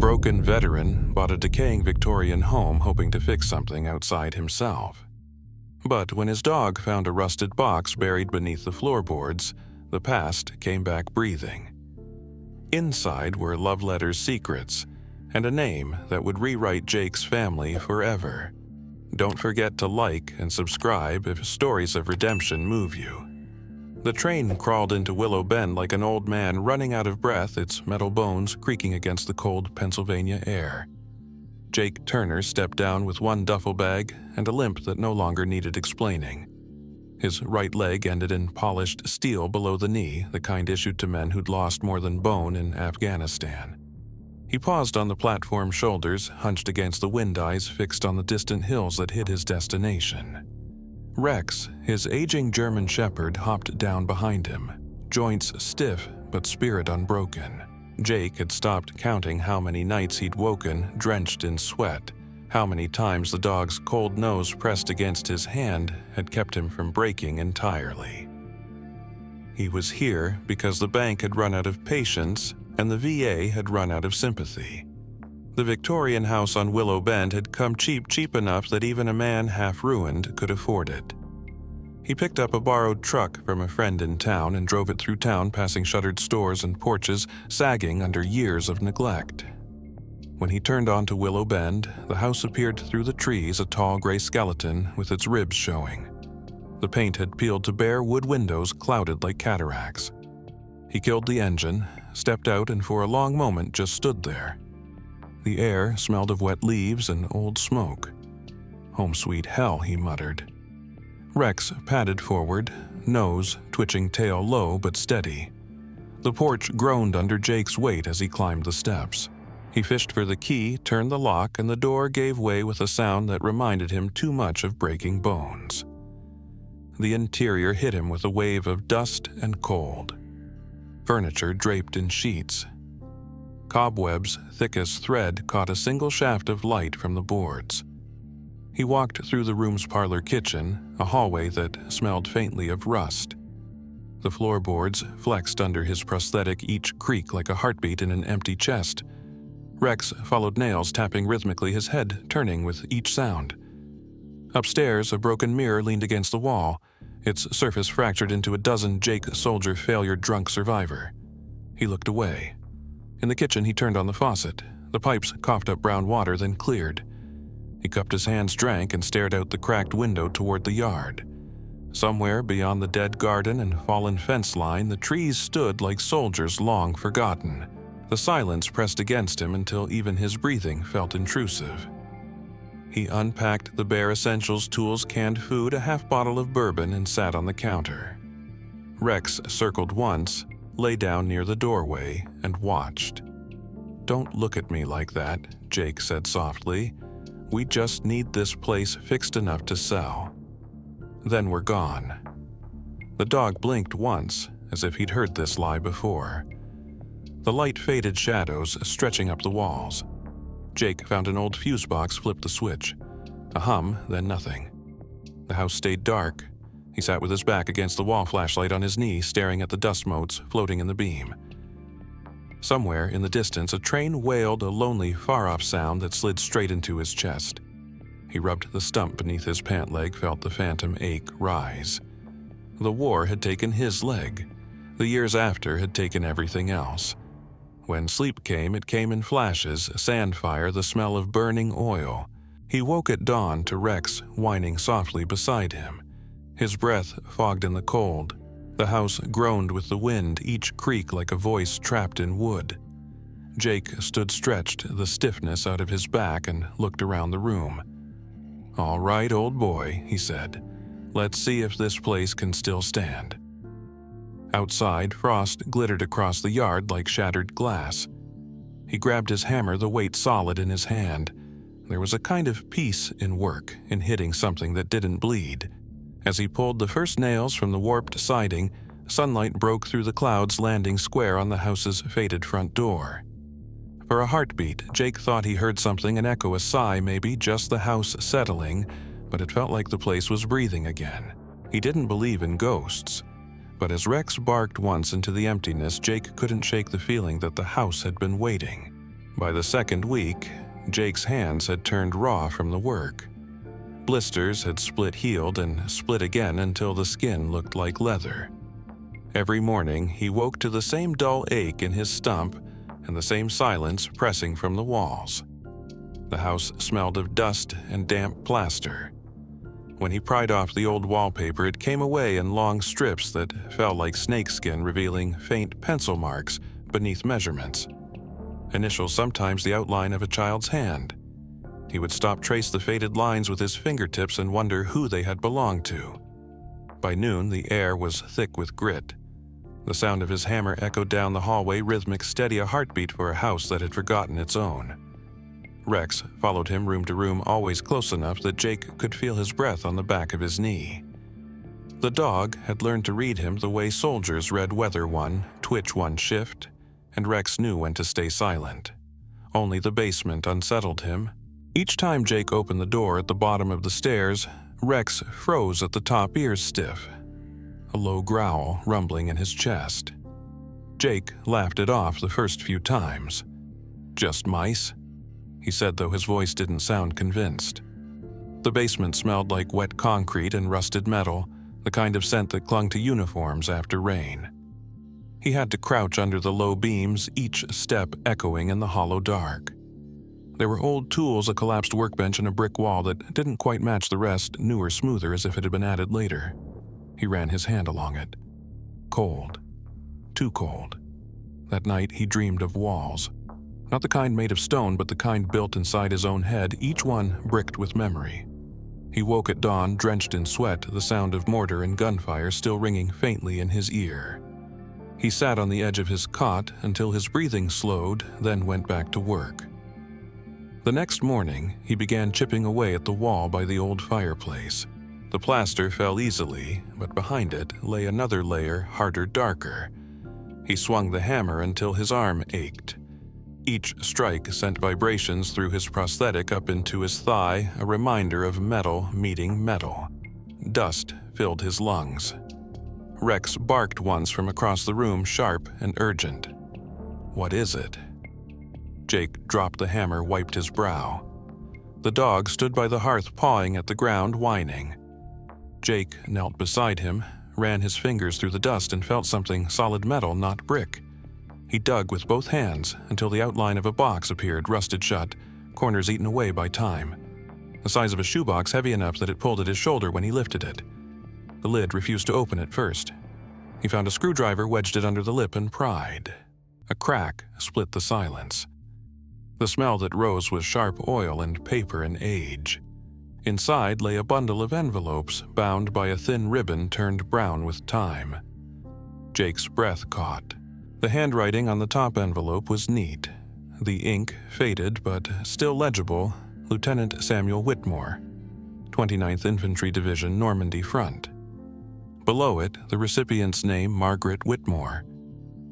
broken veteran bought a decaying Victorian home hoping to fix something outside himself. But when his dog found a rusted box buried beneath the floorboards, the past came back breathing. Inside were love letters' secrets, and a name that would rewrite Jake's family forever. Don't forget to like and subscribe if stories of redemption move you. The train crawled into Willow Bend like an old man running out of breath, its metal bones creaking against the cold Pennsylvania air. Jake Turner stepped down with one duffel bag and a limp that no longer needed explaining. His right leg ended in polished steel below the knee, the kind issued to men who'd lost more than bone in Afghanistan. He paused on the platform's shoulders, hunched against the wind eyes fixed on the distant hills that hid his destination. Rex, his aging German shepherd, hopped down behind him, joints stiff but spirit unbroken. Jake had stopped counting how many nights he'd woken drenched in sweat, how many times the dog's cold nose pressed against his hand had kept him from breaking entirely. He was here because the bank had run out of patience and the VA had run out of sympathy. The Victorian house on Willow Bend had come cheap enough that even a man half ruined could afford it. He picked up a borrowed truck from a friend in town and drove it through town, passing shuttered stores and porches, sagging under years of neglect. When he turned onto Willow Bend, the house appeared through the trees, a tall gray skeleton with its ribs showing. The paint had peeled to bare wood windows clouded like cataracts. He killed the engine, stepped out, and for a long moment just stood there. The air smelled of wet leaves and old smoke. "Home sweet hell," he muttered. Rex padded forward, nose twitching tail low but steady. The porch groaned under Jake's weight as he climbed the steps. He fished for the key, turned the lock, and the door gave way with a sound that reminded him too much of breaking bones. The interior hit him with a wave of dust and cold. Furniture draped in sheets. Cobwebs, thick as thread, caught a single shaft of light from the boards. He walked through the room's parlor kitchen, a hallway that smelled faintly of rust. The floorboards flexed under his prosthetic, each creak like a heartbeat in an empty chest. Rex followed nails, tapping rhythmically, his head turning with each sound. Upstairs, a broken mirror leaned against the wall, its surface fractured into a dozen Jake Soldier failure drunk survivor. He looked away. In the kitchen, he turned on the faucet. The pipes coughed up brown water, then cleared. He cupped his hands, drank, and stared out the cracked window toward the yard. Somewhere beyond the dead garden and fallen fence line, the trees stood like soldiers long forgotten. The silence pressed against him until even his breathing felt intrusive. He unpacked the bare essentials, tools, canned food, a half bottle of bourbon, and sat on the counter. Rex circled once, lay down near the doorway, and watched. "Don't look at me like that," Jake said softly. "We just need this place fixed enough to sell. Then we're gone." The dog blinked once, as if he'd heard this lie before. The light faded shadows stretching up the walls. Jake found an old fuse box, flipped the switch. A hum, then nothing. The house stayed dark. He sat with his back against the wall, flashlight on his knee, staring at the dust motes floating in the beam. Somewhere in the distance, a train wailed a lonely, far-off sound that slid straight into his chest. He rubbed the stump beneath his pant leg, felt the phantom ache rise. The war had taken his leg. The years after had taken everything else. When sleep came, it came in flashes, sand fire, the smell of burning oil. He woke at dawn to Rex whining softly beside him. His breath fogged in the cold. The house groaned with the wind, each creak like a voice trapped in wood. Jake stood stretched, the stiffness out of his back, and looked around the room. "All right, old boy," he said. "Let's see if this place can still stand." Outside, frost glittered across the yard like shattered glass. He grabbed his hammer, the weight solid in his hand. There was a kind of peace in work, in hitting something that didn't bleed. As he pulled the first nails from the warped siding, sunlight broke through the clouds, landing square on the house's faded front door. For a heartbeat, Jake thought he heard something, an echo, a sigh maybe, just the house settling, but it felt like the place was breathing again. He didn't believe in ghosts. But as Rex barked once into the emptiness, Jake couldn't shake the feeling that the house had been waiting. By the second week, Jake's hands had turned raw from the work. Blisters had split-healed and split again until the skin looked like leather. Every morning, he woke to the same dull ache in his stump and the same silence pressing from the walls. The house smelled of dust and damp plaster. When he pried off the old wallpaper, it came away in long strips that fell like snakeskin, revealing faint pencil marks beneath measurements. Initials, sometimes the outline of a child's hand. He would trace the faded lines with his fingertips and wonder who they had belonged to. By noon, the air was thick with grit. The sound of his hammer echoed down the hallway, rhythmic, steady, a heartbeat for a house that had forgotten its own. Rex followed him room to room, always close enough that Jake could feel his breath on the back of his knee. The dog had learned to read him the way soldiers read weather one, twitch one shift, and Rex knew when to stay silent. Only the basement unsettled him. Each time Jake opened the door at the bottom of the stairs, Rex froze at the top, ears stiff, a low growl rumbling in his chest. Jake laughed it off the first few times. "Just mice?" he said, though his voice didn't sound convinced. The basement smelled like wet concrete and rusted metal, the kind of scent that clung to uniforms after rain. He had to crouch under the low beams, each step echoing in the hollow dark. There were old tools, a collapsed workbench, and a brick wall that didn't quite match the rest, newer, smoother, as if it had been added later. He ran his hand along it. Cold. Too cold. That night he dreamed of walls. Not the kind made of stone, but the kind built inside his own head, each one bricked with memory. He woke at dawn, drenched in sweat, the sound of mortar and gunfire still ringing faintly in his ear. He sat on the edge of his cot until his breathing slowed, then went back to work. The next morning, he began chipping away at the wall by the old fireplace. The plaster fell easily, but behind it lay another layer, harder, darker. He swung the hammer until his arm ached. Each strike sent vibrations through his prosthetic up into his thigh, a reminder of metal meeting metal. Dust filled his lungs. Rex barked once from across the room, sharp and urgent. "What is it?" Jake dropped the hammer, wiped his brow. The dog stood by the hearth, pawing at the ground, whining. Jake knelt beside him, ran his fingers through the dust, and felt something solid metal, not brick. He dug with both hands until the outline of a box appeared, rusted shut, corners eaten away by time. The size of a shoebox, heavy enough that it pulled at his shoulder when he lifted it. The lid refused to open at first. He found a screwdriver, wedged it under the lip, and pried. A crack split the silence. The smell that rose was sharp oil and paper and age. Inside lay a bundle of envelopes, bound by a thin ribbon turned brown with time. Jake's breath caught. The handwriting on the top envelope was neat. The ink faded but still legible. Lieutenant Samuel Whitmore, 29th Infantry Division, Normandy Front. Below it, the recipient's name, Margaret Whitmore,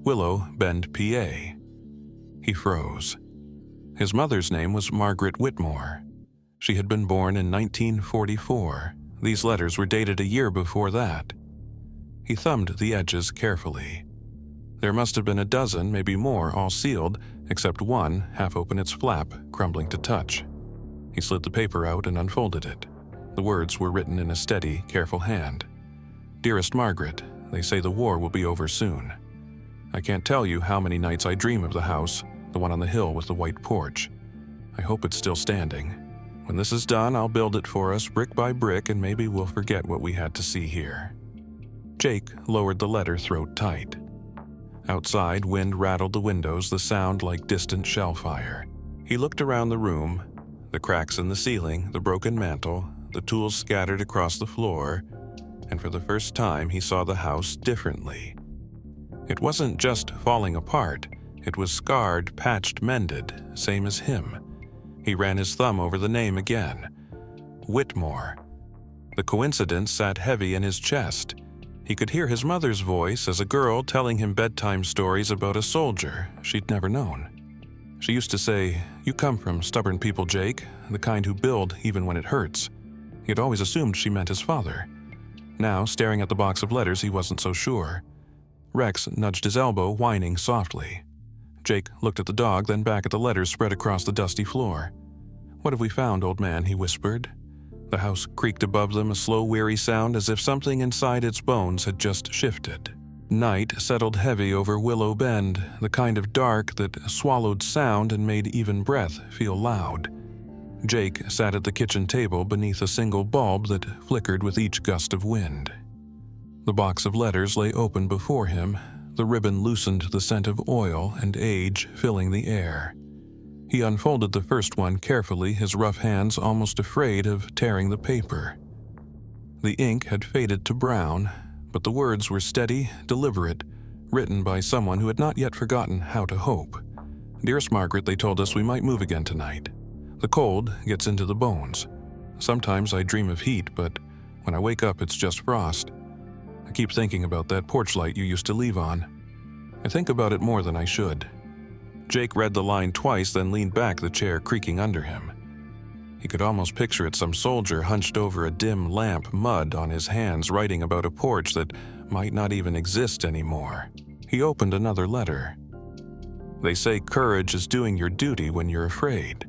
Willow Bend, PA. He froze. His mother's name was Margaret Whitmore. She had been born in 1944. These letters were dated a year before that. He thumbed the edges carefully. There must have been a dozen, maybe more, all sealed, except one, half open its flap, crumbling to touch. He slid the paper out and unfolded it. The words were written in a steady, careful hand. "Dearest Margaret, they say the war will be over soon. I can't tell you how many nights I dream of the house, the one on the hill with the white porch. I hope it's still standing. When this is done, I'll build it for us brick by brick, and maybe we'll forget what we had to see here." Jake lowered the letter, throat tight. Outside, wind rattled the windows, the sound like distant shell fire. He looked around the room, the cracks in the ceiling, the broken mantel, the tools scattered across the floor, and for the first time he saw the house differently. It wasn't just falling apart, it was scarred, patched, mended, same as him. He ran his thumb over the name again. Whitmore. The coincidence sat heavy in his chest. He could hear his mother's voice as a girl telling him bedtime stories about a soldier she'd never known. She used to say, "You come from stubborn people, Jake, the kind who build even when it hurts." He had always assumed she meant his father. Now, staring at the box of letters, he wasn't so sure. Rex nudged his elbow, whining softly. Jake looked at the dog, then back at the letters spread across the dusty floor. "What have we found, old man?" he whispered. The house creaked above them, a slow, weary sound as if something inside its bones had just shifted. Night settled heavy over Willow Bend, the kind of dark that swallowed sound and made even breath feel loud. Jake sat at the kitchen table beneath a single bulb that flickered with each gust of wind. The box of letters lay open before him, the ribbon loosened, the scent of oil and age filling the air. He unfolded the first one carefully, his rough hands almost afraid of tearing the paper. The ink had faded to brown, but the words were steady, deliberate, written by someone who had not yet forgotten how to hope. "Dearest Margaret, they told us we might move again tonight. The cold gets into the bones. Sometimes I dream of heat, but when I wake up it's just frost. I keep thinking about that porch light you used to leave on. I think about it more than I should." Jake read the line twice, then leaned back, the chair creaking under him. He could almost picture it, some soldier hunched over a dim lamp, mud on his hands, writing about a porch that might not even exist anymore. He opened another letter. "They say courage is doing your duty when you're afraid.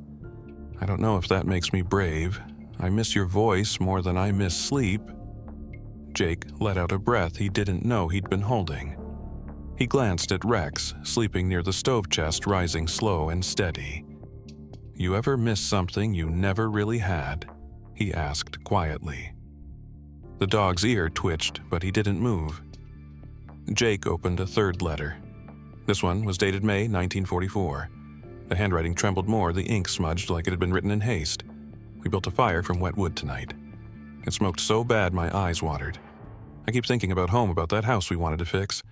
I don't know if that makes me brave. I miss your voice more than I miss sleep." Jake let out a breath he didn't know he'd been holding. He glanced at Rex, sleeping near the stove chest, rising slow and steady. "You ever miss something you never really had?" he asked quietly. The dog's ear twitched, but he didn't move. Jake opened a third letter. This one was dated May 1944. The handwriting trembled more, the ink smudged like it had been written in haste. "We built a fire from wet wood tonight. It smoked so bad my eyes watered. I keep thinking about home, about that house we wanted to fix.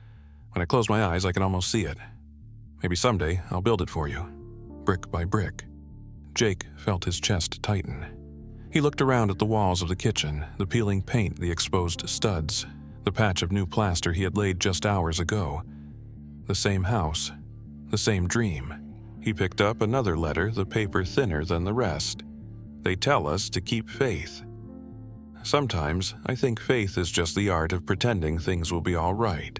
When I close my eyes, I can almost see it. Maybe someday I'll build it for you, brick by brick." Jake felt his chest tighten. He looked around at the walls of the kitchen, the peeling paint, the exposed studs, the patch of new plaster he had laid just hours ago. The same house, the same dream. He picked up another letter, the paper thinner than the rest. "They tell us to keep faith. Sometimes I think faith is just the art of pretending things will be all right.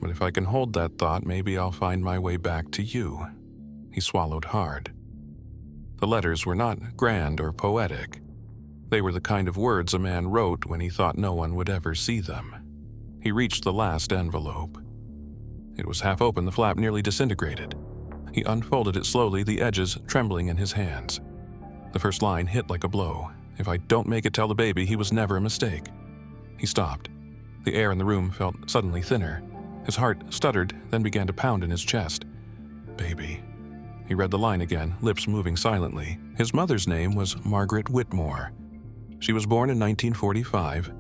But if I can hold that thought, maybe I'll find my way back to you." He swallowed hard. The letters were not grand or poetic. They were the kind of words a man wrote when he thought no one would ever see them. He reached the last envelope. It was half open, the flap nearly disintegrated. He unfolded it slowly, the edges trembling in his hands. The first line hit like a blow. "If I don't make it, tell the baby he was never a mistake." He stopped. The air in the room felt suddenly thinner. His heart stuttered, then began to pound in his chest. "Baby." He read the line again, lips moving silently. His mother's name was Margaret Whitmore. She was born in 1945,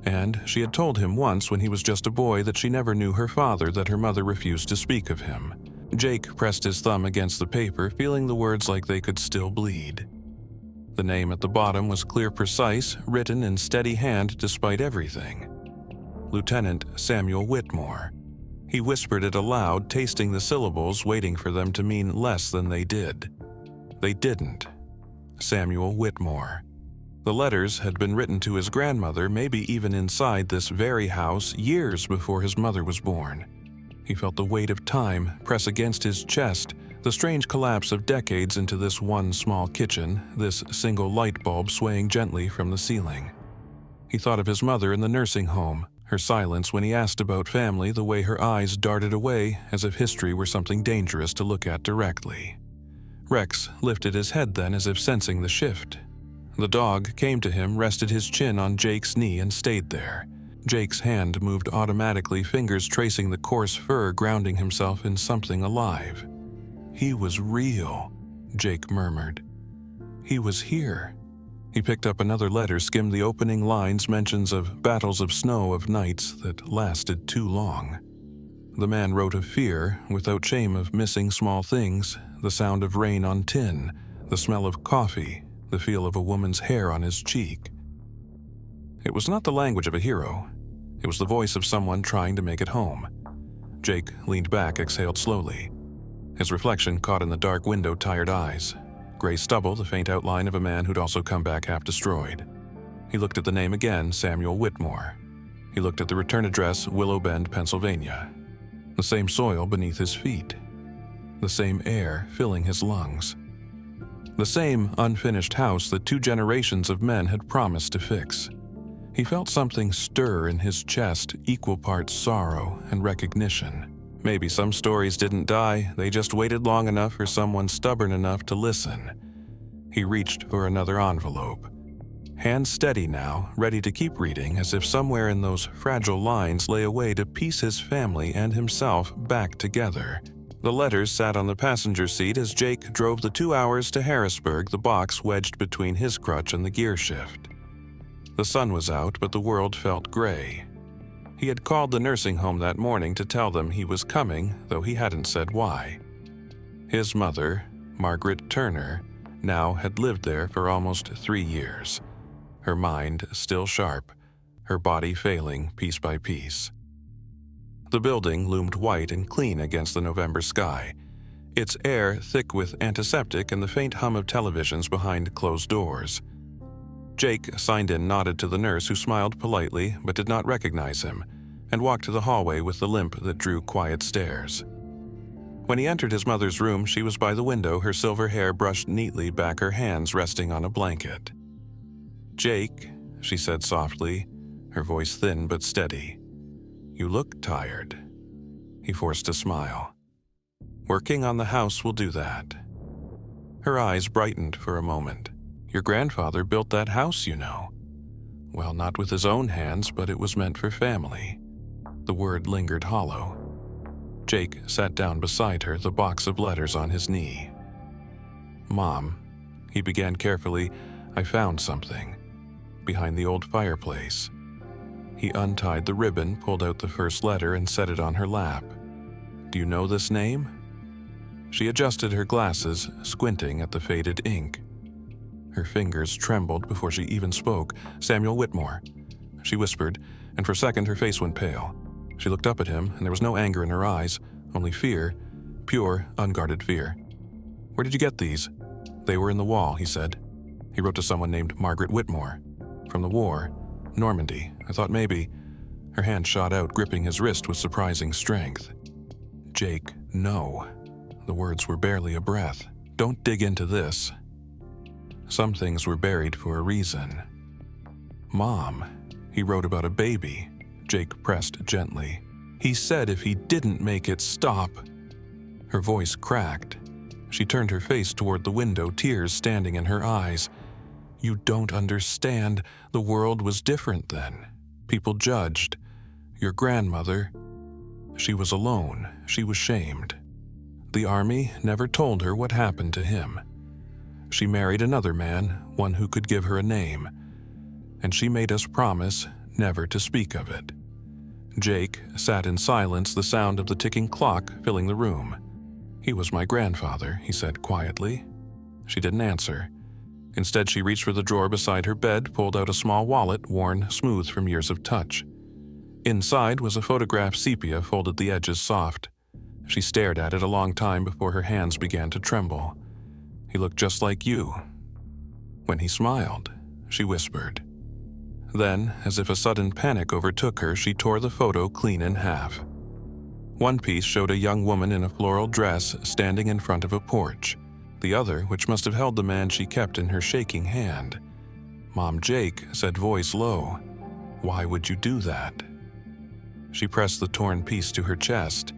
and she had told him once when he was just a boy that she never knew her father, that her mother refused to speak of him. Jake pressed his thumb against the paper, feeling the words like they could still bleed. The name at the bottom was clear, precise, written in steady hand despite everything. Lieutenant Samuel Whitmore. He whispered it aloud, tasting the syllables, waiting for them to mean less than they did. They didn't. Samuel Whitmore. The letters had been written to his grandmother, maybe even inside this very house, years before his mother was born. He felt the weight of time press against his chest, the strange collapse of decades into this one small kitchen, this single light bulb swaying gently from the ceiling. He thought of his mother in the nursing home, her silence when he asked about family, the way her eyes darted away as if history were something dangerous to look at directly. Rex lifted his head then, as if sensing the shift. The dog came to him, rested his chin on Jake's knee, and stayed there. Jake's hand moved automatically, fingers tracing the coarse fur, grounding himself in something alive. "He was real," Jake murmured. "He was here." He picked up another letter, skimmed the opening lines, mentions of battles of snow, of nights that lasted too long. The man wrote of fear, without shame, of missing small things, the sound of rain on tin, the smell of coffee, the feel of a woman's hair on his cheek. It was not the language of a hero. It was the voice of someone trying to make it home. Jake leaned back, exhaled slowly. His reflection caught in the dark window tired eyes. Gray stubble, the faint outline of a man who'd also come back half destroyed. He looked at the name again, Samuel Whitmore. He looked at the return address, Willow Bend, Pennsylvania. the same soil beneath his feet, the same air filling his lungs, the same unfinished house that 2 generations of men had promised to fix. He felt something stir in his chest, equal parts sorrow and recognition. Maybe some stories didn't die, they just waited long enough for someone stubborn enough to listen. He reached for another envelope. Hands steady now, ready to keep reading, as if somewhere in those fragile lines lay a way to piece his family and himself back together. The letters sat on the passenger seat as Jake drove the 2 hours to Harrisburg, the box wedged between his crutch and the gear shift. The sun was out, but the world felt gray. He had called the nursing home that morning to tell them he was coming, though he hadn't said why. His mother, Margaret Turner, now had lived there for almost 3 years. Her mind still sharp, her body failing piece by piece. The building loomed white and clean against the November sky, its air thick with antiseptic and the faint hum of televisions behind closed doors. Jake, signed in, nodded to the nurse, who smiled politely but did not recognize him, and walked to the hallway with the limp that drew quiet stares. When he entered his mother's room, she was by the window, her silver hair brushed neatly back, her hands resting on a blanket. "Jake," she said softly, her voice thin but steady. "You look tired." He forced a smile. "Working on the house will do that." Her eyes brightened for a moment. "Your grandfather built that house, you know." "Well, not with his own hands, but it was meant for family." The word lingered hollow. Jake sat down beside her, the box of letters on his knee. "Mom," he began carefully, "I found something. Behind the old fireplace." He untied the ribbon, pulled out the first letter, and set it on her lap. "Do you know this name?" She adjusted her glasses, squinting at the faded ink. Her fingers trembled before she even spoke. "Samuel Whitmore," she whispered, and for a second her face went pale. She looked up at him, and there was no anger in her eyes, only fear, pure, unguarded fear. "Where did you get these?" "They were in the wall," he said. "He wrote to someone named Margaret Whitmore. From the war. Normandy. I thought maybe—" Her hand shot out, gripping his wrist with surprising strength. "Jake, no." The words were barely a breath. "Don't dig into this." Some things were buried for a reason. "Mom," he wrote about a baby. Jake pressed gently. "He said if he didn't make it stop—" Her voice cracked. She turned her face toward the window, tears standing in her eyes. "You don't understand. The world was different then. People judged. Your grandmother—" She was alone. She was shamed. The army never told her what happened to him. She married another man, one who could give her a name. And she made us promise never to speak of it. Jake sat in silence, the sound of the ticking clock filling the room. "He was my grandfather," he said quietly. She didn't answer. Instead, she reached for the drawer beside her bed, pulled out a small wallet, worn smooth from years of touch. Inside was a photographed sepia, folded the edges soft. She stared at it a long time before her hands began to tremble. "He looked just like you." When he smiled, she whispered. Then, as if a sudden panic overtook her, she tore the photo clean in half. One piece showed a young woman in a floral dress standing in front of a porch. The other, which must have held the man she kept in her shaking hand. "Mom, Jake," said, voice low. "Why would you do that?" She pressed the torn piece to her chest.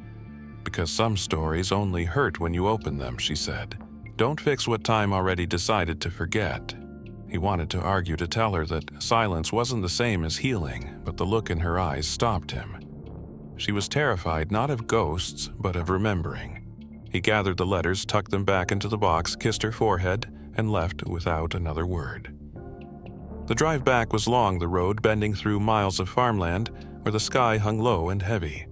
"Because some stories only hurt when you open them," she said. "Don't fix what time already decided to forget." He wanted to argue, to tell her that silence wasn't the same as healing, but the look in her eyes stopped him. She was terrified not of ghosts, but of remembering. He gathered the letters, tucked them back into the box, kissed her forehead, and left without another word. The drive back was long, the road bending through miles of farmland where the sky hung low and heavy.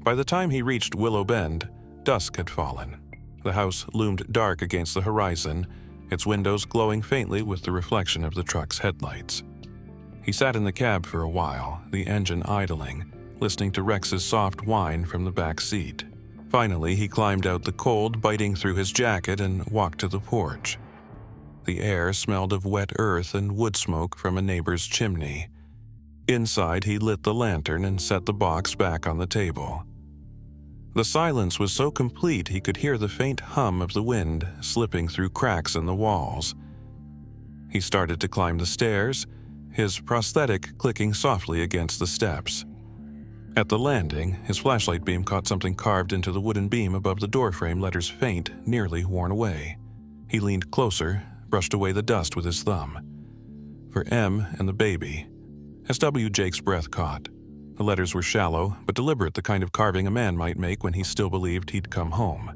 By the time he reached Willow Bend, dusk had fallen. The house loomed dark against the horizon, its windows glowing faintly with the reflection of the truck's headlights. He sat in the cab for a while, the engine idling, listening to Rex's soft whine from the back seat. Finally, he climbed out, the cold biting through his jacket, and walked to the porch. The air smelled of wet earth and wood smoke from a neighbor's chimney. Inside, he lit the lantern and set the box back on the table. The silence was so complete he could hear the faint hum of the wind slipping through cracks in the walls. He started to climb the stairs, his prosthetic clicking softly against the steps. At the landing, his flashlight beam caught something carved into the wooden beam above the doorframe, letters faint, nearly worn away. He leaned closer, brushed away the dust with his thumb. For M and the baby. SW Jake's breath caught. The letters were shallow, but deliberate, the kind of carving a man might make when he still believed he'd come home.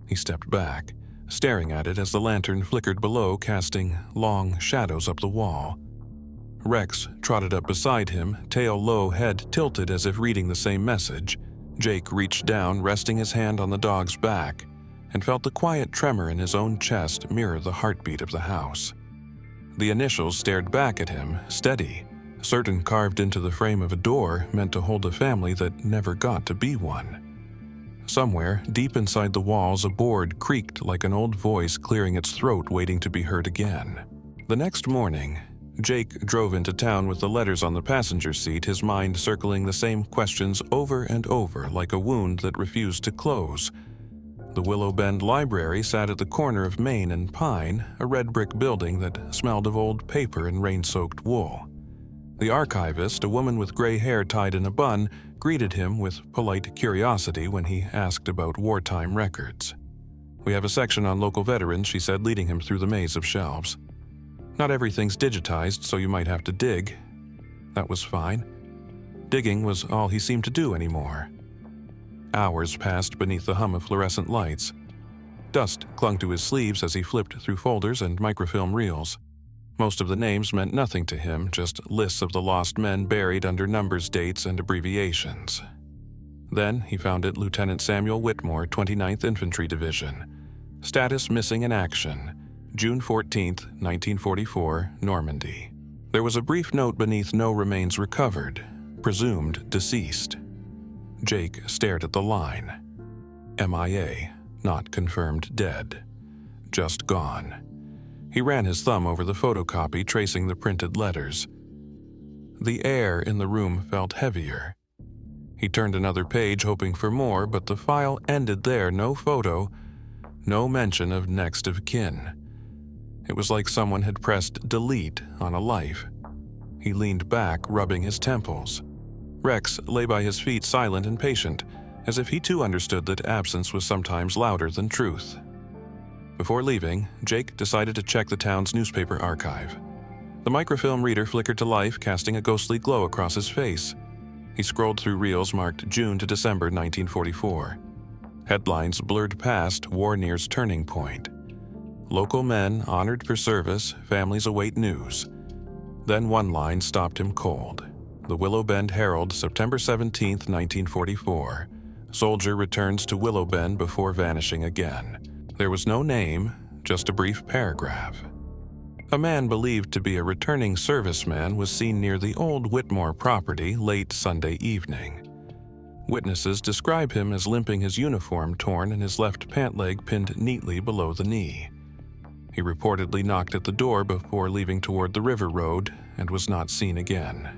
He stepped back, staring at it as the lantern flickered below, casting long shadows up the wall. Rex trotted up beside him, tail low, head tilted as if reading the same message. Jake reached down, resting his hand on the dog's back, and felt the quiet tremor in his own chest mirror the heartbeat of the house. The initials stared back at him, steady, certain carved into the frame of a door meant to hold a family that never got to be one. Somewhere, deep inside the walls, a board creaked like an old voice clearing its throat, waiting to be heard again. The next morning, Jake drove into town with the letters on the passenger seat, his mind circling the same questions over and over like a wound that refused to close. The Willow Bend Library sat at the corner of Main and Pine, a red brick building that smelled of old paper and rain-soaked wool. The archivist, a woman with gray hair tied in a bun, greeted him with polite curiosity when he asked about wartime records. "We have a section on local veterans," she said, leading him through the maze of shelves. "Not everything's digitized, so you might have to dig." That was fine. Digging was all he seemed to do anymore. Hours passed beneath the hum of fluorescent lights. Dust clung to his sleeves as he flipped through folders and microfilm reels. Most of the names meant nothing to him, just lists of the lost men buried under numbers, dates, and abbreviations. Then he found it Lieutenant Samuel Whitmore, 29th Infantry Division. Status missing in action. June 14, 1944, Normandy. There was a brief note beneath "No remains recovered," presumed deceased. Jake stared at the line. MIA, not confirmed dead. Just gone. He ran his thumb over the photocopy, tracing the printed letters. The air in the room felt heavier. He turned another page, hoping for more, but the file ended there. No photo, no mention of next of kin. It was like someone had pressed delete on a life. He leaned back, rubbing his temples. Rex lay by his feet, silent and patient, as if he too understood that absence was sometimes louder than truth. Before leaving, Jake decided to check the town's newspaper archive. The microfilm reader flickered to life, casting a ghostly glow across his face. He scrolled through reels marked June to December 1944. Headlines blurred past "War nears turning point." Local men honored for service, families await news. Then one line stopped him cold. The Willow Bend Herald, September 17, 1944. Soldier returns to Willow Bend before vanishing again. There was no name, just a brief paragraph. A man believed to be a returning serviceman was seen near the old Whitmore property late Sunday evening. Witnesses describe him as limping, his uniform torn and his left pant leg pinned neatly below the knee. He reportedly knocked at the door before leaving toward the river road and was not seen again.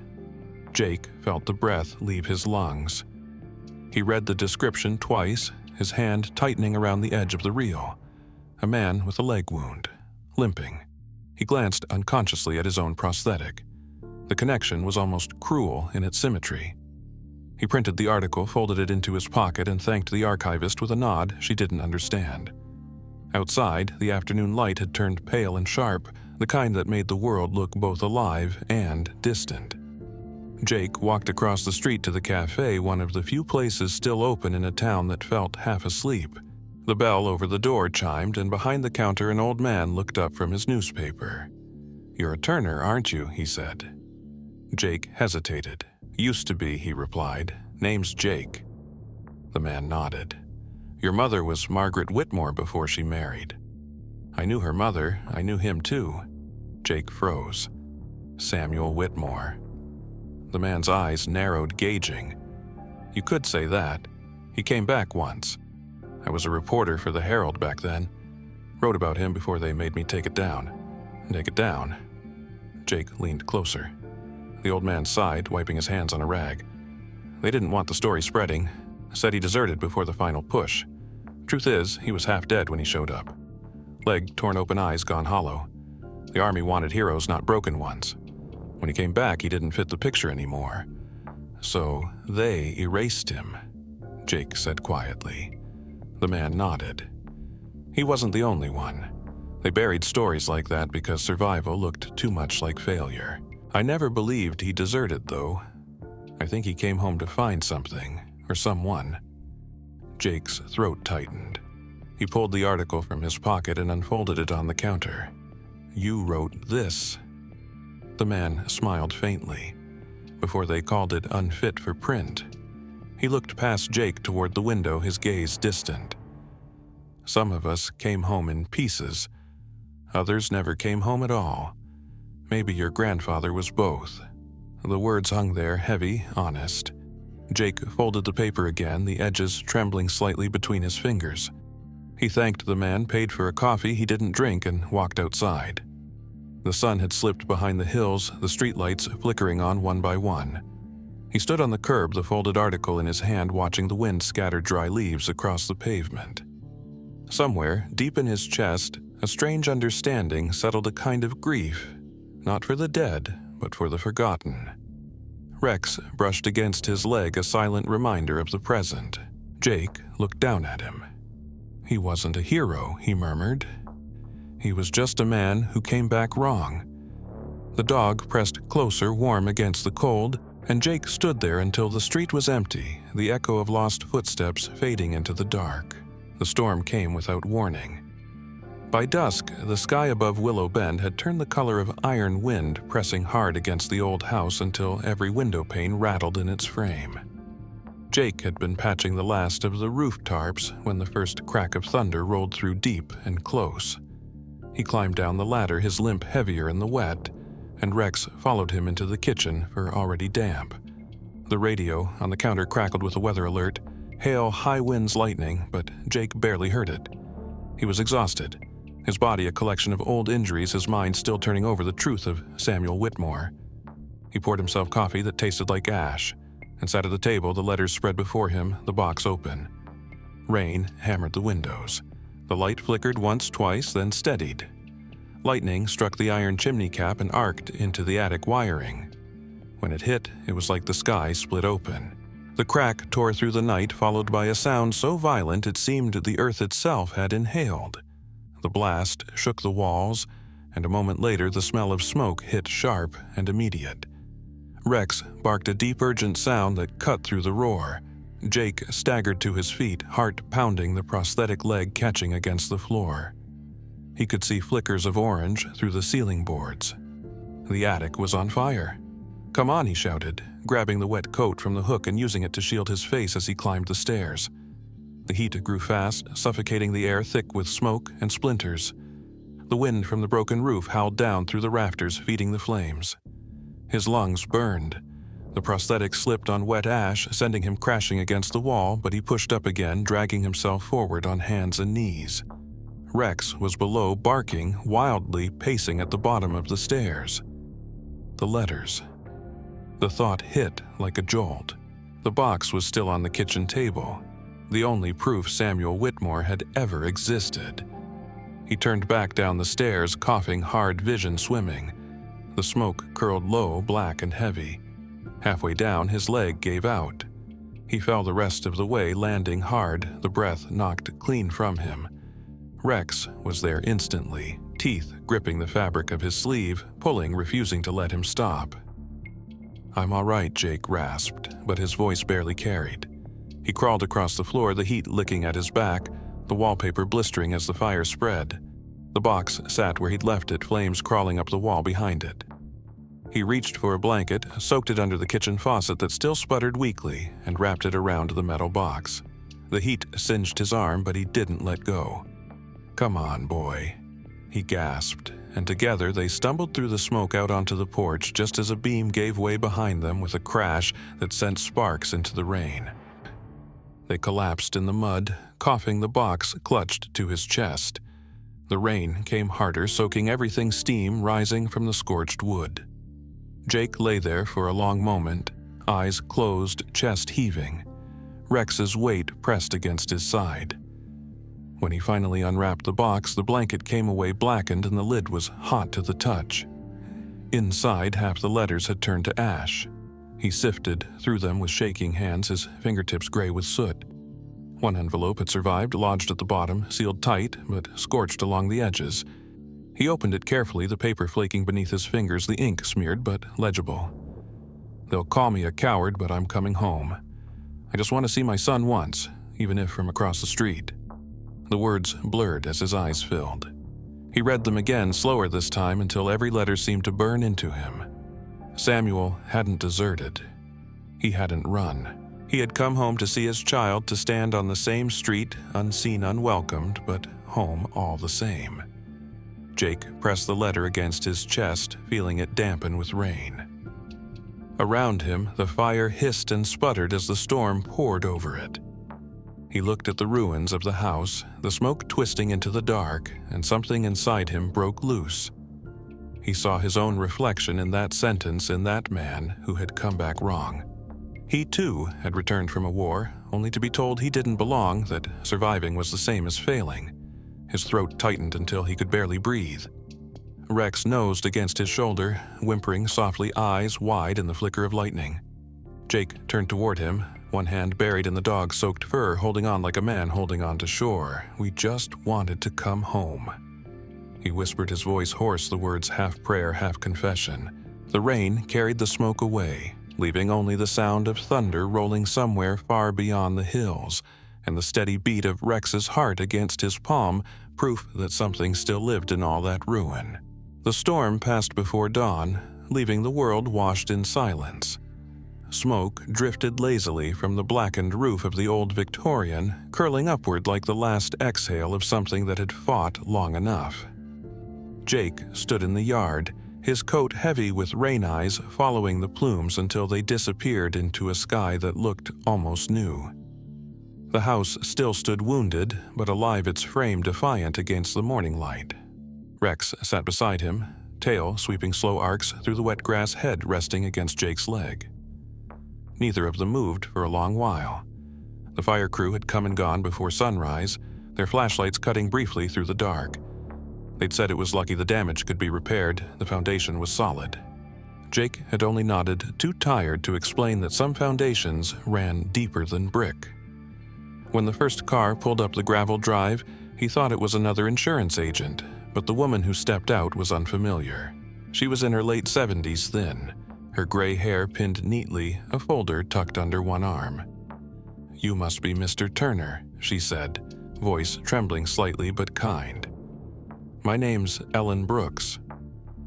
Jake felt the breath leave his lungs. He read the description twice, his hand tightening around the edge of the reel. A man with a leg wound, limping. He glanced unconsciously at his own prosthetic. The connection was almost cruel in its symmetry. He printed the article, folded it into his pocket, and thanked the archivist with a nod she didn't understand. Outside, the afternoon light had turned pale and sharp, the kind that made the world look both alive and distant. Jake walked across the street to the cafe, one of the few places still open in a town that felt half asleep. The bell over the door chimed, and behind the counter an old man looked up from his newspaper. "You're a Turner, aren't you?" he said. Jake hesitated. "Used to be," he replied. "Name's Jake." The man nodded. "Your mother was Margaret Whitmore before she married." "I knew her mother. I knew him too." Jake froze. Samuel Whitmore. The man's eyes narrowed, gauging. "You could say that. He came back once. I was a reporter for the Herald back then. Wrote about him before they made me take it down." "Take it down?" Jake leaned closer. The old man sighed, wiping his hands on a rag. "They didn't want the story spreading. Said he deserted before the final push. Truth is, he was half dead when he showed up. Leg torn open, eyes gone hollow. The army wanted heroes, not broken ones. When he came back, he didn't fit the picture anymore. So they erased him, Jake said quietly. The man nodded. He wasn't the only one. They buried stories like that because survival looked too much like failure. I never believed he deserted, though. I think he came home to find something, or someone. Jake's throat tightened. He pulled the article from his pocket and unfolded it on the counter. You wrote this. The man smiled faintly, before they called it unfit for print. He looked past Jake toward the window, his gaze distant. Some of us came home in pieces. Others never came home at all. Maybe your grandfather was both. The words hung there, heavy, honest. Jake folded the paper again, the edges trembling slightly between his fingers. He thanked the man, paid for a coffee he didn't drink, and walked outside. The sun had slipped behind the hills, the streetlights flickering on one by one. He stood on the curb, the folded article in his hand, watching the wind scatter dry leaves across the pavement. Somewhere, deep in his chest, a strange understanding settled, a kind of grief, not for the dead, but for the forgotten. Rex brushed against his leg, a silent reminder of the present. Jake looked down at him. He wasn't a hero, he murmured. He was just a man who came back wrong. The dog pressed closer, warm against the cold, and Jake stood there until the street was empty, the echo of lost footsteps fading into the dark. The storm came without warning. By dusk, the sky above Willow Bend had turned the color of iron wind, pressing hard against the old house until every window pane rattled in its frame. Jake had been patching the last of the roof tarps when the first crack of thunder rolled through deep and close. He climbed down the ladder, his limp heavier in the wet, and Rex followed him into the kitchen, for already damp. The radio on the counter crackled with a weather alert, hail, high winds, lightning, but Jake barely heard it. He was exhausted, his body a collection of old injuries, his mind still turning over the truth of Samuel Whitmore. He poured himself coffee that tasted like ash, and sat at the table, the letters spread before him, the box open. Rain hammered the windows. The light flickered once, twice, then steadied. Lightning struck the iron chimney cap and arced into the attic wiring. When it hit, it was like the sky split open. The crack tore through the night, followed by a sound so violent it seemed the earth itself had inhaled. The blast shook the walls, and a moment later the smell of smoke hit sharp and immediate. Rex barked a deep, urgent sound that cut through the roar. Jake staggered to his feet, heart pounding, the prosthetic leg catching against the floor. He could see flickers of orange through the ceiling boards. The attic was on fire. "Come on," he shouted, grabbing the wet coat from the hook and using it to shield his face as he climbed the stairs. The heat grew fast, suffocating the air thick with smoke and splinters. The wind from the broken roof howled down through the rafters, feeding the flames. His lungs burned. The prosthetic slipped on wet ash, sending him crashing against the wall, but he pushed up again, dragging himself forward on hands and knees. Rex was below, barking, wildly pacing at the bottom of the stairs. The letters. The thought hit like a jolt. The box was still on the kitchen table, the only proof Samuel Whitmore had ever existed. He turned back down the stairs, coughing, hard vision swimming. The smoke curled low, black and heavy. Halfway down, his leg gave out. He fell the rest of the way, landing hard, the breath knocked clean from him. Rex was there instantly, teeth gripping the fabric of his sleeve, pulling, refusing to let him stop. "I'm all right," Jake rasped, but his voice barely carried. He crawled across the floor, the heat licking at his back, the wallpaper blistering as the fire spread. The box sat where he'd left it, flames crawling up the wall behind it. He reached for a blanket, soaked it under the kitchen faucet that still sputtered weakly, and wrapped it around the metal box. The heat singed his arm, but he didn't let go. "Come on, boy," he gasped, and together they stumbled through the smoke out onto the porch just as a beam gave way behind them with a crash that sent sparks into the rain. They collapsed in the mud, coughing, the box clutched to his chest. The rain came harder, soaking everything, steam rising from the scorched wood. Jake lay there for a long moment, eyes closed, chest heaving. Rex's weight pressed against his side. When he finally unwrapped the box, the blanket came away blackened and the lid was hot to the touch. Inside, half the letters had turned to ash. He sifted through them with shaking hands, his fingertips gray with soot. One envelope had survived, lodged at the bottom, sealed tight, but scorched along the edges. He opened it carefully, the paper flaking beneath his fingers, the ink smeared but legible. "They'll call me a coward, but I'm coming home. I just want to see my son once, even if from across the street." The words blurred as his eyes filled. He read them again, slower this time, until every letter seemed to burn into him. Samuel hadn't deserted. He hadn't run. He had come home to see his child, to stand on the same street, unseen, unwelcomed, but home all the same. Jake pressed the letter against his chest, feeling it dampen with rain. Around him, the fire hissed and sputtered as the storm poured over it. He looked at the ruins of the house, the smoke twisting into the dark, and something inside him broke loose. He saw his own reflection in that sentence, in that man who had come back wrong. He, too, had returned from a war, only to be told he didn't belong, that surviving was the same as failing. His throat tightened until he could barely breathe. Rex nosed against his shoulder, whimpering softly, eyes wide in the flicker of lightning. Jake turned toward him, one hand buried in the dog-soaked fur, holding on like a man holding on to shore. "We just wanted to come home." He whispered, his voice hoarse, the words half prayer, half confession. The rain carried the smoke away, leaving only the sound of thunder rolling somewhere far beyond the hills, and the steady beat of Rex's heart against his palm, proof that something still lived in all that ruin. The storm passed before dawn, leaving the world washed in silence. Smoke drifted lazily from the blackened roof of the old Victorian, curling upward like the last exhale of something that had fought long enough. Jake stood in the yard, his coat heavy with rain eyes following the plumes until they disappeared into a sky that looked almost new. The house still stood wounded, but alive, its frame defiant against the morning light. Rex sat beside him, tail sweeping slow arcs through the wet grass, head resting against Jake's leg. Neither of them moved for a long while. The fire crew had come and gone before sunrise, their flashlights cutting briefly through the dark. They'd said it was lucky the damage could be repaired, the foundation was solid. Jake had only nodded, too tired to explain that some foundations ran deeper than brick. When the first car pulled up the gravel drive, he thought it was another insurance agent, but the woman who stepped out was unfamiliar. She was in her late 70s, thin, her gray hair pinned neatly, a folder tucked under one arm. "You must be Mr. Turner," she said, voice trembling slightly but kind. "My name's Ellen Brooks.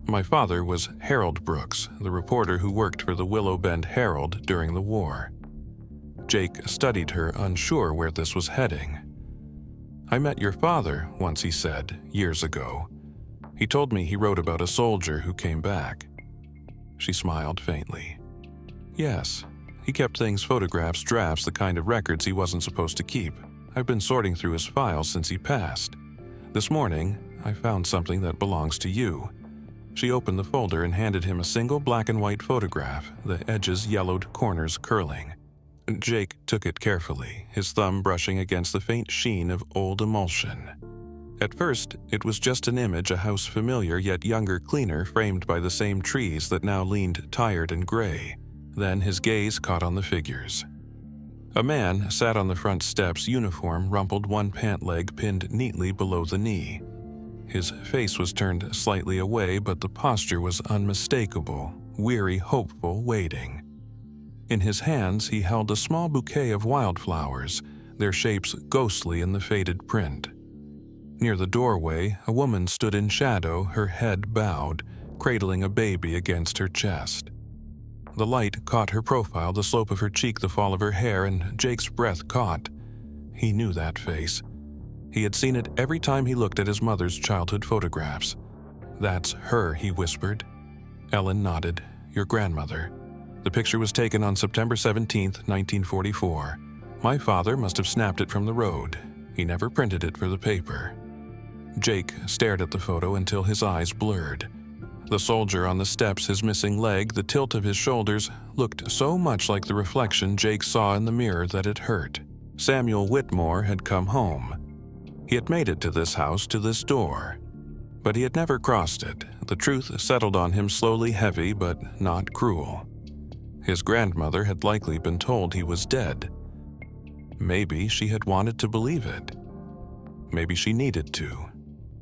My father was Harold Brooks, the reporter who worked for the Willow Bend Herald during the war." Jake studied her, unsure where this was heading. "I met your father once," he said, "years ago. He told me he wrote about a soldier who came back." She smiled faintly. "Yes, he kept things, photographs, drafts, the kind of records he wasn't supposed to keep. I've been sorting through his files since he passed. This morning, I found something that belongs to you." She opened the folder and handed him a single black and white photograph, the edges yellowed, corners curling. Jake took it carefully, his thumb brushing against the faint sheen of old emulsion. At first, it was just an image, a house familiar yet younger, cleaner, framed by the same trees that now leaned tired and gray. Then his gaze caught on the figures. A man sat on the front steps, uniform rumpled, one pant leg pinned neatly below the knee. His face was turned slightly away, but the posture was unmistakable, weary, hopeful, waiting. In his hands, he held a small bouquet of wildflowers, their shapes ghostly in the faded print. Near the doorway, a woman stood in shadow, her head bowed, cradling a baby against her chest. The light caught her profile, the slope of her cheek, the fall of her hair, and Jake's breath caught. He knew that face. He had seen it every time he looked at his mother's childhood photographs. "That's her," he whispered. Ellen nodded. "Your grandmother. The picture was taken on September 17th, 1944. My father must have snapped it from the road. He never printed it for the paper." Jake stared at the photo until his eyes blurred. The soldier on the steps, his missing leg, the tilt of his shoulders, looked so much like the reflection Jake saw in the mirror that it hurt. Samuel Whitmore had come home. He had made it to this house, to this door. But he had never crossed it. The truth settled on him slowly, heavy but not cruel. His grandmother had likely been told he was dead. Maybe she had wanted to believe it. Maybe she needed to.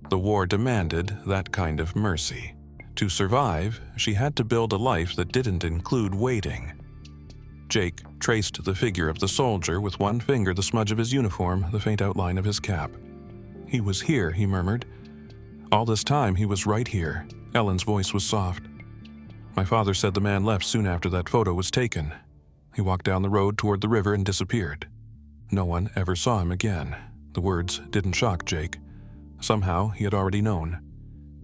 The war demanded that kind of mercy. To survive, she had to build a life that didn't include waiting. Jake traced the figure of the soldier with one finger, the smudge of his uniform, the faint outline of his cap. "He was here," he murmured. "All this time he was right here." Ellen's voice was soft. "My father said the man left soon after that photo was taken. He walked down the road toward the river and disappeared. No one ever saw him again." The words didn't shock Jake. Somehow he had already known.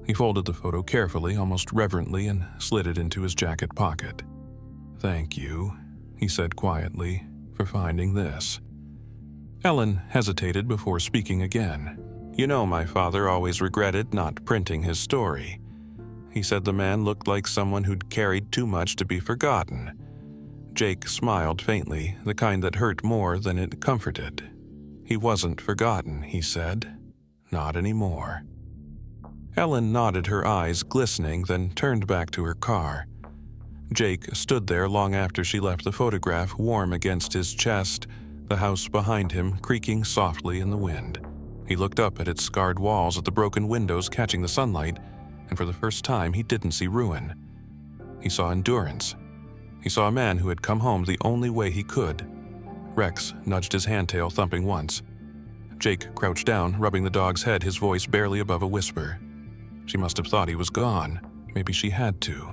He folded the photo carefully, almost reverently, and slid it into his jacket pocket. "Thank you," he said quietly, "for finding this." Ellen hesitated before speaking again. "You know, my father always regretted not printing his story. He said the man looked like someone who'd carried too much to be forgotten." Jake smiled faintly, the kind that hurt more than it comforted. "He wasn't forgotten," he said. "Not anymore." Ellen nodded, her eyes glistening, then turned back to her car. Jake stood there long after she left, the photograph warm against his chest, the house behind him creaking softly in the wind. He looked up at its scarred walls, at the broken windows catching the sunlight, and for the first time he didn't see ruin. He saw endurance. He saw a man who had come home the only way he could. Rex nudged his handtail, thumping once. Jake crouched down, rubbing the dog's head, his voice barely above a whisper. She must have thought he was gone. Maybe she had to.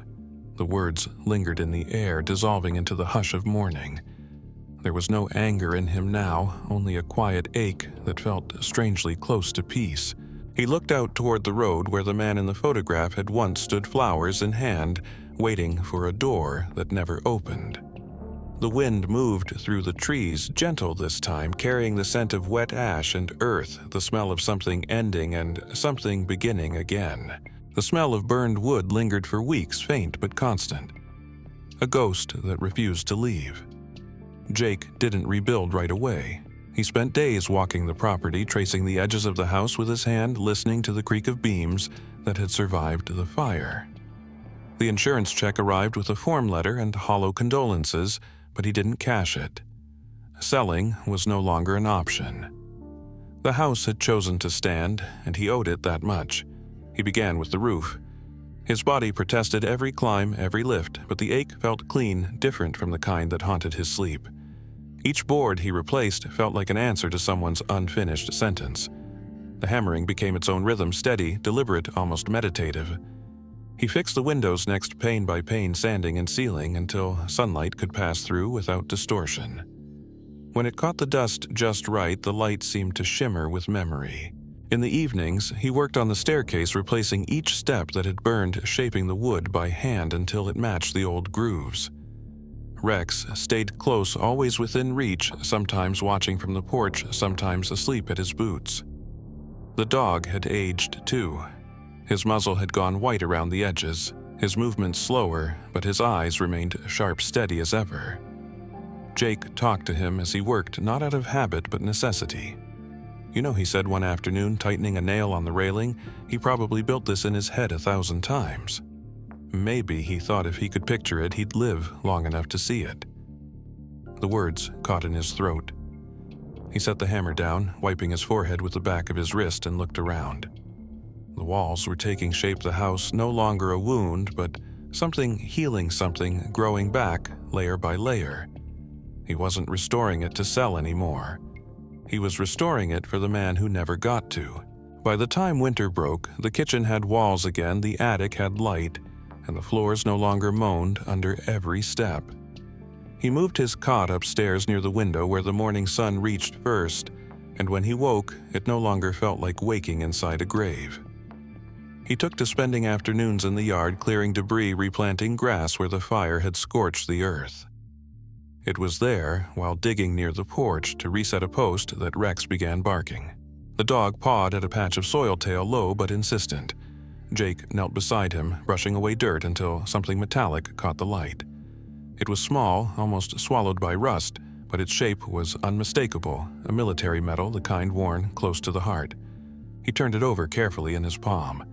The words lingered in the air, dissolving into the hush of morning. There was no anger in him now, only a quiet ache that felt strangely close to peace. He looked out toward the road where the man in the photograph had once stood, flowers in hand, waiting for a door that never opened. The wind moved through the trees, gentle this time, carrying the scent of wet ash and earth, the smell of something ending and something beginning again. The smell of burned wood lingered for weeks, faint but constant. A ghost that refused to leave. Jake didn't rebuild right away. He spent days walking the property, tracing the edges of the house with his hand, listening to the creak of beams that had survived the fire. The insurance check arrived with a form letter and hollow condolences, but he didn't cash it. Selling was no longer an option. The house had chosen to stand, and he owed it that much. He began with the roof. His body protested every climb, every lift, but the ache felt clean, different from the kind that haunted his sleep. Each board he replaced felt like an answer to someone's unfinished sentence. The hammering became its own rhythm, steady, deliberate, almost meditative. He fixed the windows next, pane by pane, sanding and sealing until sunlight could pass through without distortion. When it caught the dust just right, the light seemed to shimmer with memory. In the evenings, he worked on the staircase, replacing each step that had burned, shaping the wood by hand until it matched the old grooves. Rex stayed close, always within reach, sometimes watching from the porch, sometimes asleep at his boots. The dog had aged too. His muzzle had gone white around the edges, his movements slower, but his eyes remained sharp, steady as ever. Jake talked to him as he worked, not out of habit but necessity. "You know," he said one afternoon, tightening a nail on the railing, "he probably built this in his head 1,000 times. Maybe he thought if he could picture it, he'd live long enough to see it." The words caught in his throat. He set the hammer down, wiping his forehead with the back of his wrist, and looked around. The walls were taking shape, the house no longer a wound, but something healing, something growing back layer by layer. He wasn't restoring it to sell anymore. He was restoring it for the man who never got to. By the time winter broke, the kitchen had walls again, the attic had light, and the floors no longer moaned under every step. He moved his cot upstairs near the window where the morning sun reached first, and when he woke, it no longer felt like waking inside a grave. He took to spending afternoons in the yard, clearing debris, replanting grass where the fire had scorched the earth. It was there, while digging near the porch to reset a post, that Rex began barking. The dog pawed at a patch of soil, tail low but insistent. Jake knelt beside him, brushing away dirt until something metallic caught the light. It was small, almost swallowed by rust, but its shape was unmistakable, a military medal, the kind worn close to the heart. He turned it over carefully in his palm.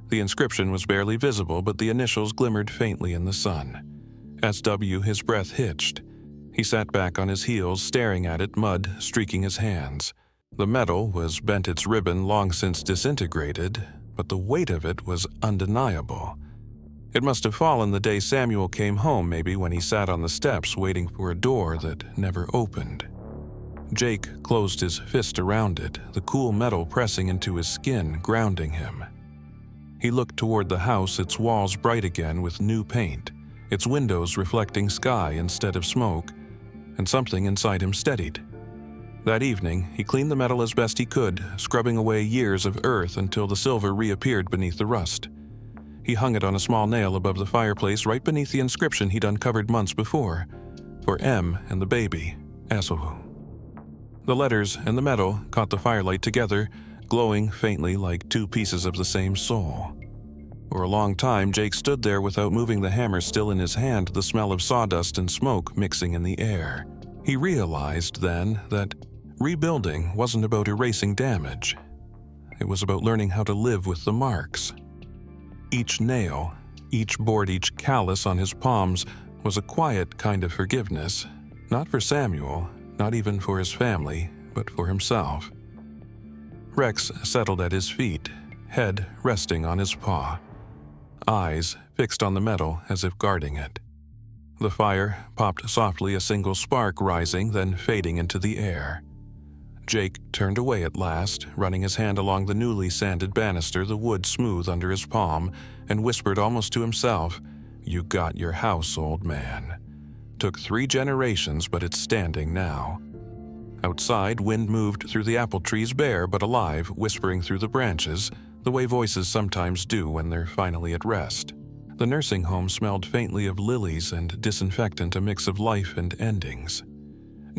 The inscription was barely visible, but the initials glimmered faintly in the sun. SW, his breath hitched. He sat back on his heels, staring at it, mud streaking his hands. The medal was bent, its ribbon long since disintegrated, but the weight of it was undeniable. It must have fallen the day Samuel came home, maybe when he sat on the steps waiting for a door that never opened. Jake closed his fist around it, the cool metal pressing into his skin, grounding him. He looked toward the house, its walls bright again with new paint, its windows reflecting sky instead of smoke, and something inside him steadied. That evening, he cleaned the metal as best he could, scrubbing away years of earth until the silver reappeared beneath the rust. He hung it on a small nail above the fireplace right beneath the inscription he'd uncovered months before, for M and the baby, Asahu. The letters and the metal caught the firelight together, glowing faintly like two pieces of the same soul. For a long time, Jake stood there without moving, the hammer still in his hand, the smell of sawdust and smoke mixing in the air. He realized then that rebuilding wasn't about erasing damage. It was about learning how to live with the marks. Each nail, each board, each callus on his palms was a quiet kind of forgiveness, not for Samuel, not even for his family, but for himself. Rex settled at his feet, head resting on his paw, eyes fixed on the metal as if guarding it. The fire popped softly, a single spark rising, then fading into the air. Jake turned away at last, running his hand along the newly sanded banister, the wood smooth under his palm, and whispered almost to himself, "You got your house, old man. Took 3 generations, but it's standing now." Outside, wind moved through the apple trees, bare but alive, whispering through the branches, the way voices sometimes do when they're finally at rest. The nursing home smelled faintly of lilies and disinfectant, a mix of life and endings.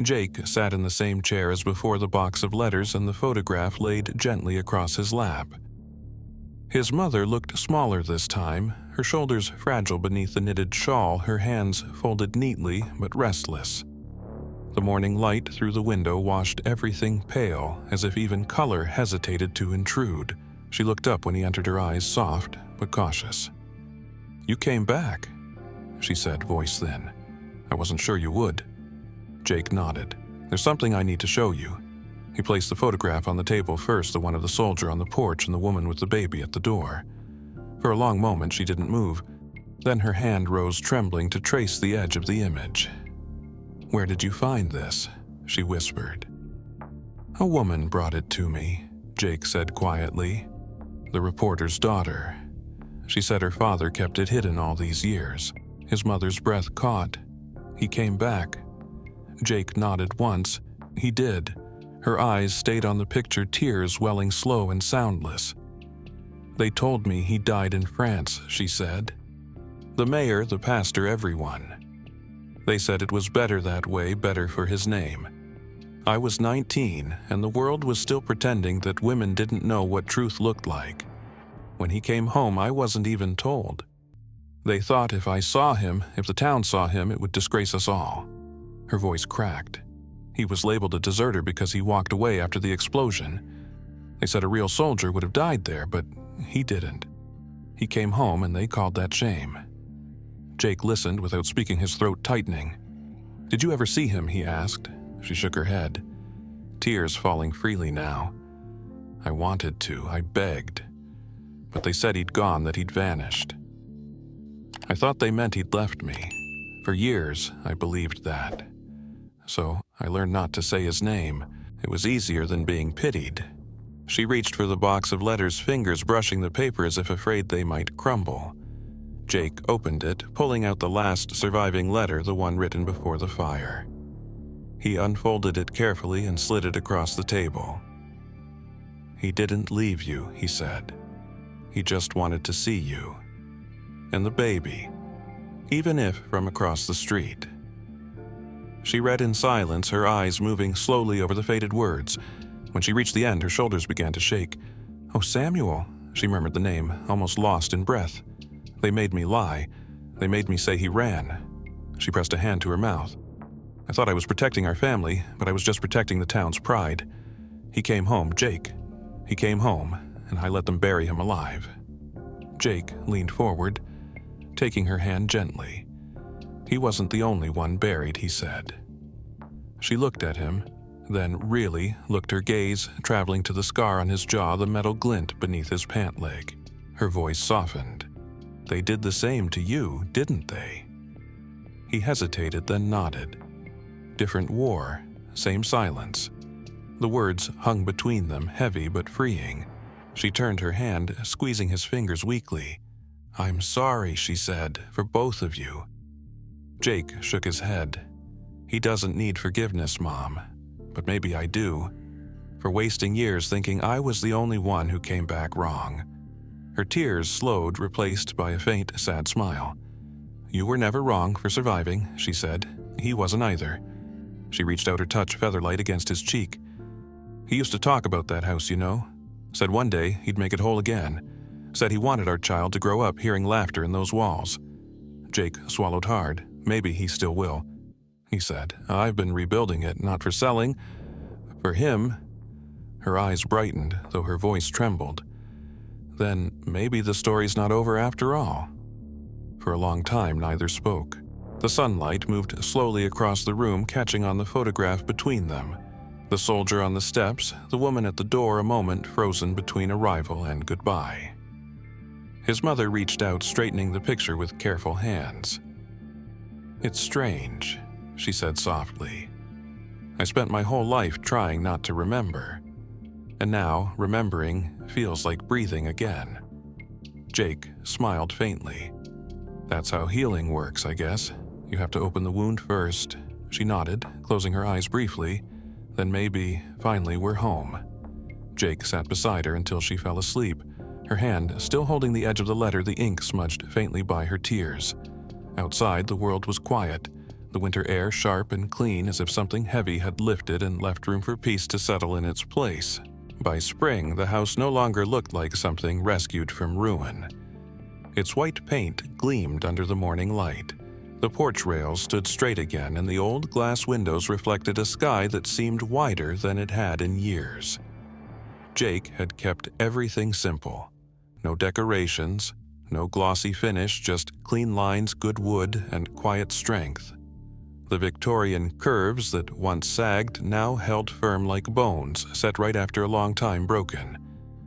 Jake sat in the same chair as before, the box of letters and the photograph laid gently across his lap. His mother looked smaller this time, her shoulders fragile beneath the knitted shawl, her hands folded neatly but restless. The morning light through the window washed everything pale, as if even color hesitated to intrude. She looked up when he entered, her eyes soft but cautious. "You came back," she said, voice thin. "I wasn't sure you would." Jake nodded. "There's something I need to show you." He placed the photograph on the table first, the one of the soldier on the porch and the woman with the baby at the door. For a long moment she didn't move. Then her hand rose trembling to trace the edge of the image. "Where did you find this?" she whispered. "A woman brought it to me," Jake said quietly. "The reporter's daughter. She said her father kept it hidden all these years." His mother's breath caught. "He came back." Jake nodded once. He did. Her eyes stayed on the picture, tears welling slow and soundless. "They told me he died in France," she said. "The mayor, the pastor, everyone. They said it was better that way, better for his name. I was 19, and the world was still pretending that women didn't know what truth looked like. When he came home, I wasn't even told. They thought if I saw him, if the town saw him, it would disgrace us all." Her voice cracked. "He was labeled a deserter because he walked away after the explosion. They said a real soldier would have died there, but he didn't. He came home and they called that shame." Jake listened without speaking, his throat tightening. "Did you ever see him?" he asked. She shook her head, tears falling freely now. "I wanted to, I begged. But they said he'd gone, that he'd vanished. I thought they meant he'd left me. For years, I believed that. So I learned not to say his name. It was easier than being pitied." She reached for the box of letters, fingers brushing the paper as if afraid they might crumble. Jake opened it, pulling out the last surviving letter, the one written before the fire. He unfolded it carefully and slid it across the table. "He didn't leave you," he said. "He just wanted to see you. And the baby, even if from across the street." She read in silence, her eyes moving slowly over the faded words. When she reached the end, her shoulders began to shake. "Oh, Samuel," She murmured the name, almost lost in breath. They made me lie. They made me say he ran. She pressed a hand to her mouth. I thought I was protecting our family, but I was just protecting the town's pride. He came home, Jake. He came home, and I let them bury him alive. Jake leaned forward, taking her hand gently. He wasn't the only one buried, he said. She looked at him, then really looked, her gaze traveling to the scar on his jaw, the metal glint beneath his pant leg. Her voice softened. They did the same to you, didn't they? He hesitated, then nodded. Different war, same silence. The words hung between them, heavy but freeing. She turned her hand, squeezing his fingers weakly. I'm sorry, she said, for both of you. Jake shook his head. He doesn't need forgiveness, Mom, but maybe I do, for wasting years thinking I was the only one who came back wrong. Her tears slowed, replaced by a faint, sad smile. You were never wrong for surviving, she said. He wasn't either. She reached out her touch featherlight against his cheek. He used to talk about that house, you know. Said one day he'd make it whole again. Said he wanted our child to grow up hearing laughter in those walls. Jake swallowed hard. Maybe he still will. He said, I've been rebuilding it, not for selling. For him. Her eyes brightened, though her voice trembled. Then maybe the story's not over after all. For a long time, neither spoke. The sunlight moved slowly across the room, catching on the photograph between them. The soldier on the steps, the woman at the door, a moment frozen between arrival and goodbye. His mother reached out, straightening the picture with careful hands. It's strange, she said softly. I spent my whole life trying not to remember. And now, remembering feels like breathing again. Jake smiled faintly. That's how healing works, I guess. You have to open the wound first. She nodded, closing her eyes briefly. Then maybe, finally, we're home. Jake sat beside her until she fell asleep, her hand still holding the edge of the letter, the ink smudged faintly by her tears. Outside, the world was quiet, the winter air sharp and clean, as if something heavy had lifted and left room for peace to settle in its place. By spring, the house no longer looked like something rescued from ruin. Its white paint gleamed under the morning light. The porch rails stood straight again, and the old glass windows reflected a sky that seemed wider than it had in years. Jake had kept everything simple. No decorations, no glossy finish, just clean lines, good wood, and quiet strength. The Victorian curves that once sagged now held firm like bones, set right after a long time broken.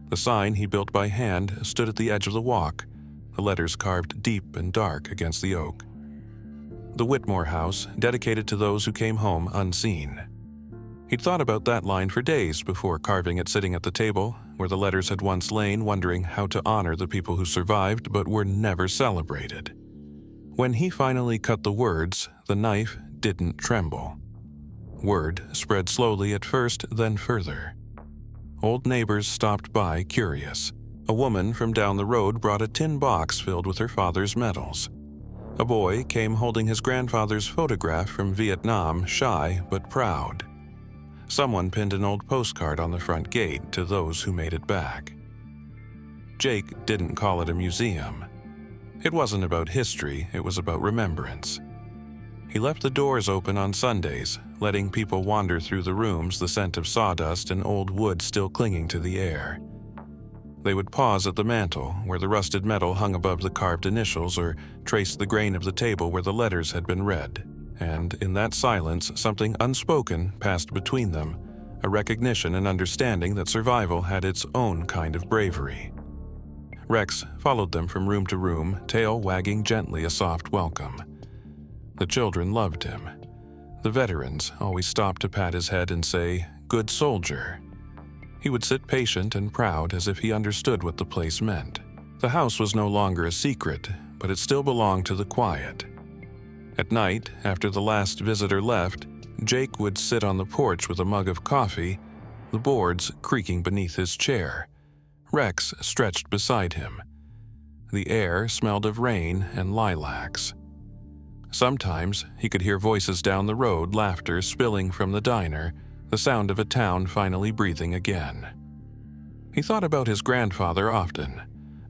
The sign he built by hand stood at the edge of the walk, the letters carved deep and dark against the oak. The Whitmore house, dedicated to those who came home unseen. He'd thought about that line for days before carving it, sitting at the table where the letters had once lain, wondering how to honor the people who survived but were never celebrated. When he finally cut the words, the knife didn't tremble. Word spread slowly at first, then further. Old neighbors stopped by, curious. A woman from down the road brought a tin box filled with her father's medals. A boy came holding his grandfather's photograph from Vietnam, shy but proud. Someone pinned an old postcard on the front gate to those who made it back. Jake didn't call it a museum. It wasn't about history, it was about remembrance. He left the doors open on Sundays, letting people wander through the rooms, the scent of sawdust and old wood still clinging to the air. They would pause at the mantel, where the rusted metal hung above the carved initials, or trace the grain of the table where the letters had been read. And in that silence, something unspoken passed between them, a recognition and understanding that survival had its own kind of bravery. Rex followed them from room to room, tail wagging gently a soft welcome. The children loved him. The veterans always stopped to pat his head and say, "Good soldier." He would sit patient and proud, as if he understood what the place meant. The house was no longer a secret, but it still belonged to the quiet. At night, after the last visitor left, Jake would sit on the porch with a mug of coffee, the boards creaking beneath his chair. Rex stretched beside him. The air smelled of rain and lilacs. Sometimes he could hear voices down the road, laughter spilling from the diner, the sound of a town finally breathing again. He thought about his grandfather often,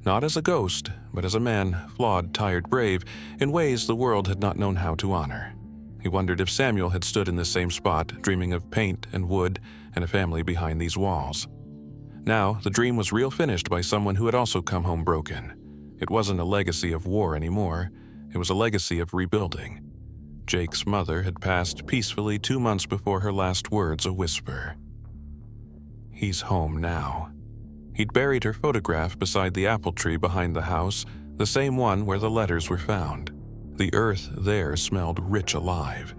not as a ghost, but as a man, flawed, tired, brave, in ways the world had not known how to honor. He wondered if Samuel had stood in this same spot, dreaming of paint and wood and a family behind these walls. Now, the dream was real, finished by someone who had also come home broken. It wasn't a legacy of war anymore. It was a legacy of rebuilding. Jake's mother had passed peacefully 2 months before her last words a whisper. He's home now. He'd buried her photograph beside the apple tree behind the house, the same one where the letters were found. The earth there smelled rich alive.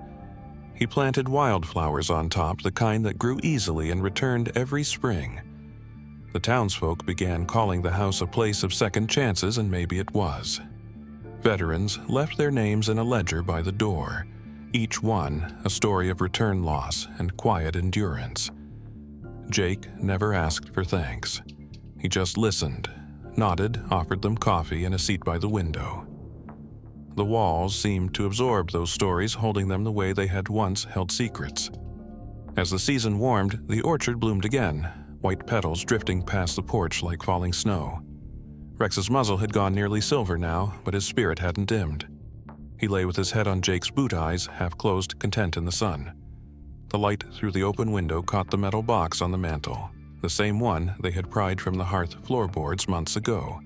He planted wildflowers on top, the kind that grew easily and returned every spring. The townsfolk began calling the house a place of second chances, and maybe it was. Veterans left their names in a ledger by the door, each one a story of return loss and quiet endurance. Jake never asked for thanks. He just listened, nodded, offered them coffee and a seat by the window. The walls seemed to absorb those stories, holding them the way they had once held secrets. As the season warmed, the orchard bloomed again, white petals drifting past the porch like falling snow. Rex's muzzle had gone nearly silver now, but his spirit hadn't dimmed. He lay with his head on Jake's boot eyes, half closed, content in the sun. The light through the open window caught the metal box on the mantel, the same one they had pried from the hearth floorboards months ago.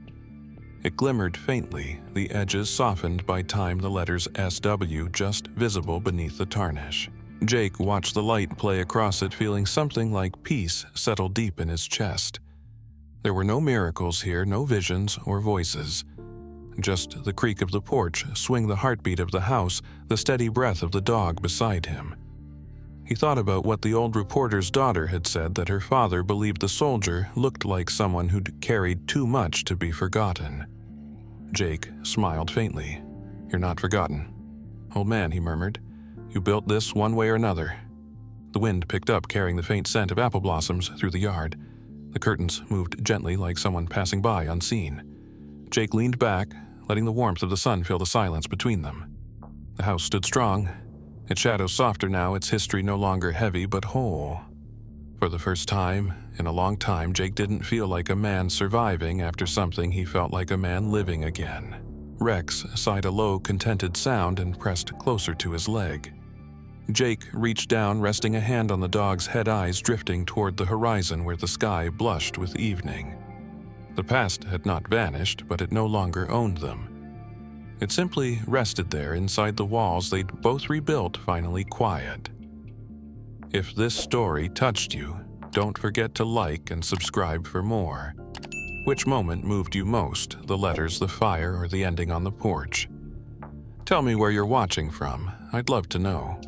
It glimmered faintly, the edges softened by time, the letters SW just visible beneath the tarnish. Jake watched the light play across it, feeling something like peace settle deep in his chest. There were no miracles here, no visions or voices. Just the creak of the porch, swing the heartbeat of the house, the steady breath of the dog beside him. He thought about what the old reporter's daughter had said, that her father believed the soldier looked like someone who'd carried too much to be forgotten. Jake smiled faintly. "You're not forgotten. Old man," he murmured. "You built this one way or another." The wind picked up, carrying the faint scent of apple blossoms through the yard. The curtains moved gently like someone passing by unseen. Jake leaned back, letting the warmth of the sun fill the silence between them. The house stood strong, its shadows softer now, its history no longer heavy but whole. For the first time in a long time, Jake didn't feel like a man surviving after something. He felt like a man living again. Rex sighed a low, contented sound and pressed closer to his leg. Jake reached down, resting a hand on the dog's head, eyes drifting toward the horizon where the sky blushed with evening. The past had not vanished, but it no longer owned them. It simply rested there inside the walls they'd both rebuilt, finally quiet. If this story touched you, don't forget to like and subscribe for more. Which moment moved you most, the letters, the fire, or the ending on the porch? Tell me where you're watching from. I'd love to know.